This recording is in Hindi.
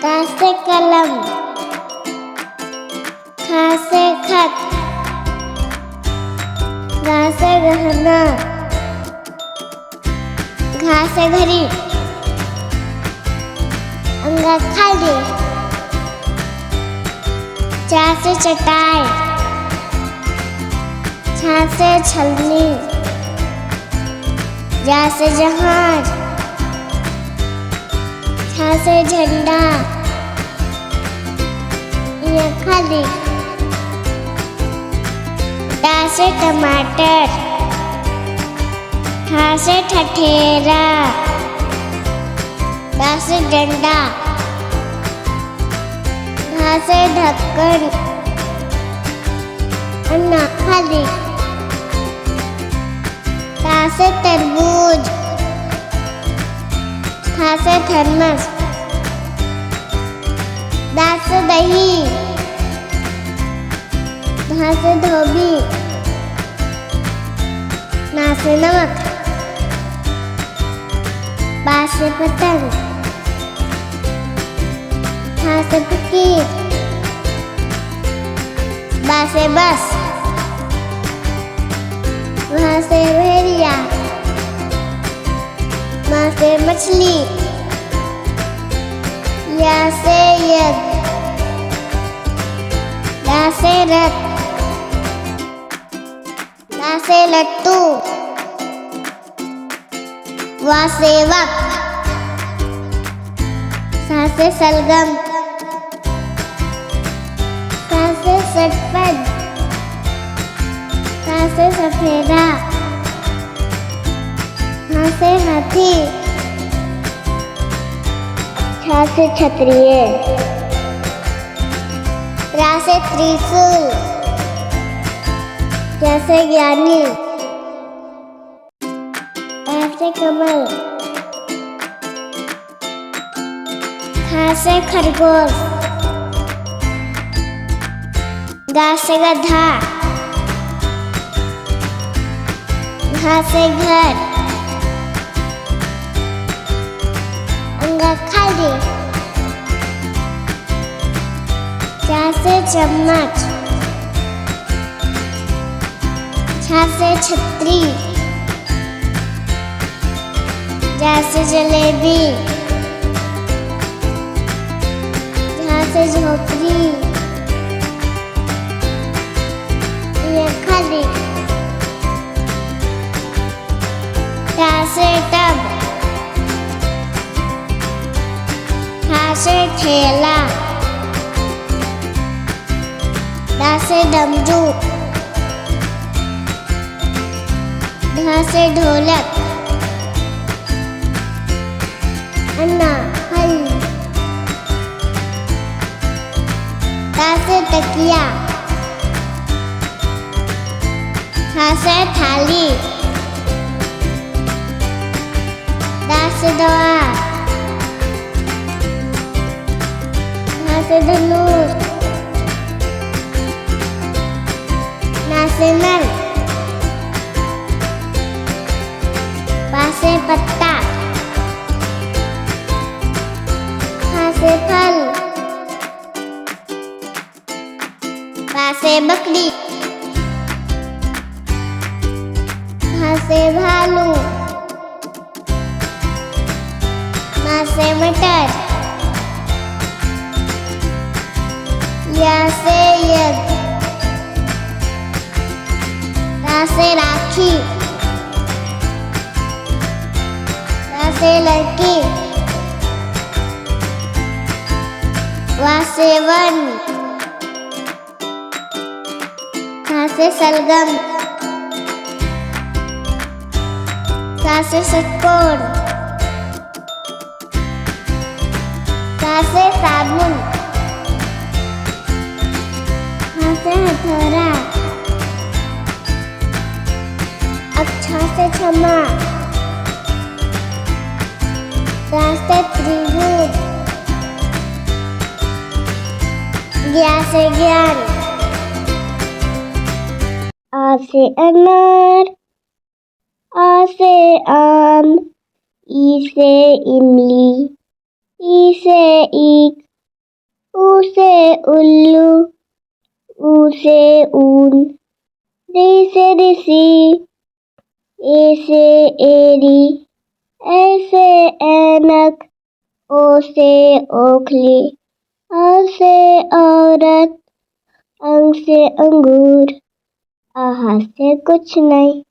का से कलम, खा से खत, गा से गहना, घा से घड़ी, अंगा खाली, चा से चटाई, छा से छलनी, जा से जहाज, छा से झंडा, ये खाली, टा से टमाटर, ठा से ठठेरा, डा से डंडा, ढा से ढक्कन, अन्ना खाली, ता से तरबूज, था से थर्मस, दा से दही, धा से धोबी, ना से नमक, बा से पतंग, था से फकीर, बा से बस, वहाँ से भेड़िया, माँ से मछली, या से यज्ञ, ला से रथ, ला से लट्टू, वा से वक, सा से सलगम, सा से सटपट, सा से सफेदा, हाँ से हाथी, छा से क्षत्रिय, रा से त्रिशूल, जा से ज्ञानी, ता से कमल, खा से खरगोश, गा से गधा, घा से घर, अंगा खाली, चा से चम्मच, छा से छतरी, जा से जलेबी, झा से झोपड़ी, ये खाली, टा से टब, ठा से ठेला, डा से डमरू, ढा से ढोलक, अन्ना हल, ता से तकिया, था से थाली, दा से दवा, धा से धनुष, ना से नल, पा से पत्ता, फा से फल, बा से बकरी, भा से भालू, मा से मटर, या से यज्ञ, रा से राखी, रा से लड़की, वा से वन, सा से सलगम, सा से षटकोण, सा से साबुन, हा से हथौड़ा, अच्छा से क्षमा, रा से त्रिभुज, ज्ञा से ज्ञान, आ से अनार, आ से आम, ई से इमली, ई से ईख, ऊ से उल्लू, ऊ से ऊन, री से ऋषि, ए से एरी, ए से ऐनक, ओ से ओखली, औ से औरत, अंग से अंगूर, आहा से कुछ नहीं।